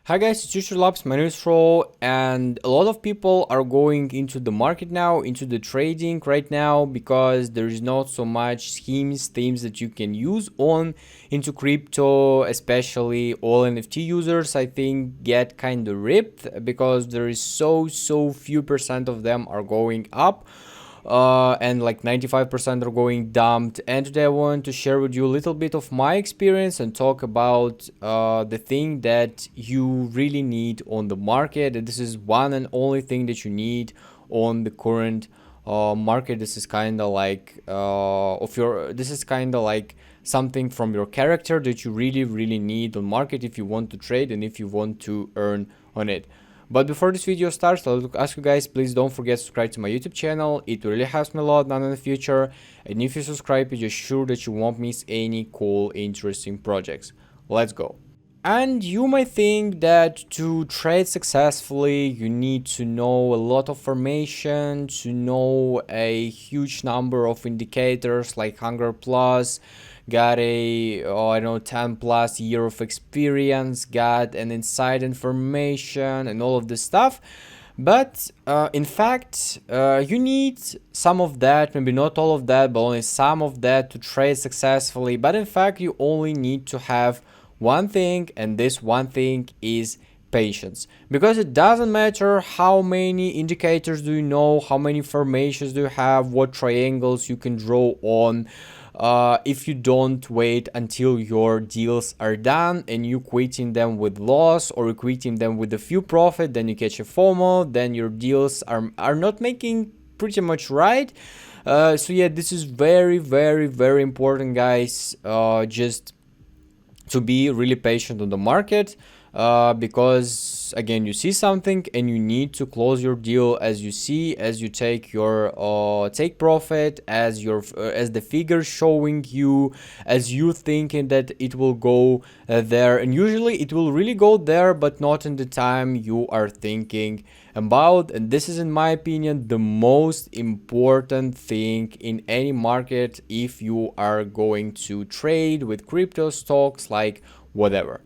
Hi guys, it's Future Labs, my name is Fro, and a lot of people are going into the market now, into the trading right now, because there is not so much schemes, themes that you can use on into crypto, especially all NFT users, I think, get kind of ripped because there is so few percent of them are going up. And like 95% are going dumped. And today I want to share with you a little bit of my experience and talk about the thing that you really need on the market. And this is one and only thing that you need on the current market. This is kind of like this is kind of like something from your character that you really need on market if you want to trade and if you want to earn on it. But before this video starts, I'd like to ask you guys, please don't forget to subscribe to my YouTube channel. It really helps me a lot now in the future. And if you subscribe, you're just sure that you won't miss any cool, interesting projects. Let's go. And you might think that to trade successfully, you need to know a lot of information, to know a huge number of indicators like Hunger Plus, got a, I don't know, 10 plus year of experience, got an inside information and all of this stuff. But in fact, you need some of that, maybe not all of that, but only some of that to trade successfully. But in fact, you only need to have one thing, and this one thing is patience, because it doesn't matter how many indicators do you know, how many formations do you have, what triangles you can draw on. If you don't wait until your deals are done and you quitting them with loss or quitting them with a few profit, then you catch a FOMO, then your deals are not making pretty much right. So yeah, this is very important, guys. Just to be really patient on the market, because again, you see something and you need to close your deal as you see, as you take your take profit, as your as the figure showing you, as you thinking that it will go there, and usually it will really go there, but not in the time you are thinking about. And this is, in my opinion, the most important thing in any market if you are going to trade with crypto stocks, like whatever.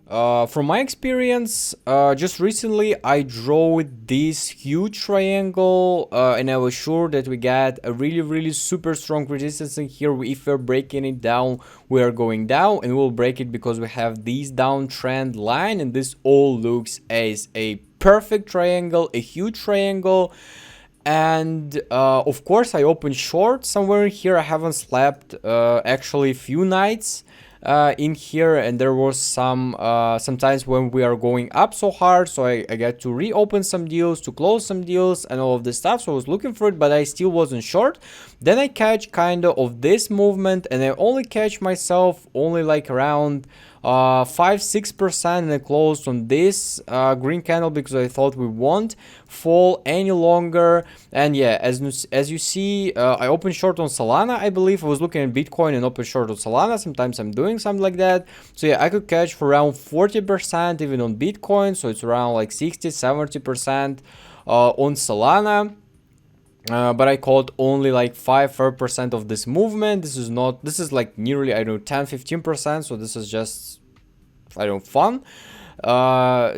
From my experience, just recently I drew this huge triangle, and I was sure that we got a really super strong resistance in here. If we're breaking it down, we are going down, and we'll break it because we have this downtrend line, and this all looks as a perfect triangle, a huge triangle. And of course, I opened short somewhere in here. I haven't slept actually a few nights in here, and there was sometimes when we are going up so hard, so I got to reopen some deals, to close some deals and all of this stuff. So I was looking for it, but I still wasn't short. Then I catch kind of this movement, and I only catch myself only like around 5-6%, and I closed on this green candle because I thought we won't fall any longer. And yeah, as you see, I opened short on Solana. I believe I was looking at Bitcoin and opened short on Solana. Sometimes I'm doing something like that. So yeah, I could catch for around 40% even on Bitcoin, so it's around like 60-70% on Solana. But I caught only like 5% of this movement. This is like nearly, I don't know, 10-15%. So this is just, I don't know, fun.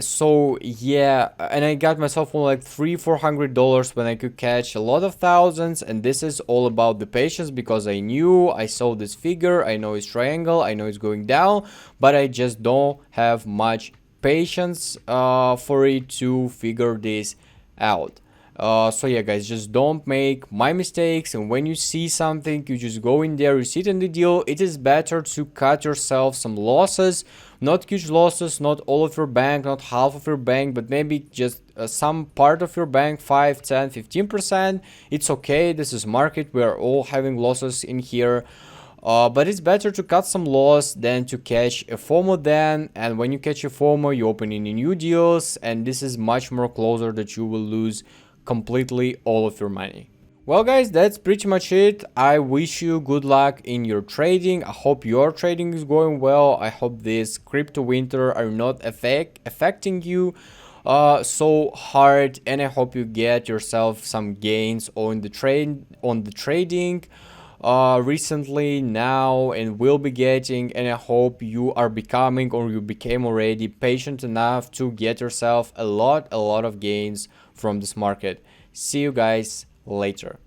So yeah, and I got myself on like $300-400 when I could catch a lot of thousands. And this is all about the patience, because I saw this figure, I know it's triangle, I know it's going down, but I just don't have much patience for it to figure this out. So yeah, guys, just don't make my mistakes. And when you see something, you just go in there, you sit in the deal. It is better to cut yourself some losses, not huge losses, not all of your bank, not half of your bank, but maybe just some part of your bank, 5, 10, 15%. It's okay. This is market. We are all having losses in here. But it's better to cut some loss than to catch a FOMO then. And when you catch a FOMO, you open any new deals, and this is much more closer that you will lose completely all of your money. Well guys, that's pretty much it. I wish you good luck in your trading. I hope your trading is going well. I hope this crypto winter are not affecting you so hard, and I hope you get yourself some gains on the trading. recently now and will be getting, and I hope you are becoming or you became already patient enough to get yourself a lot of gains from this market. See you guys later.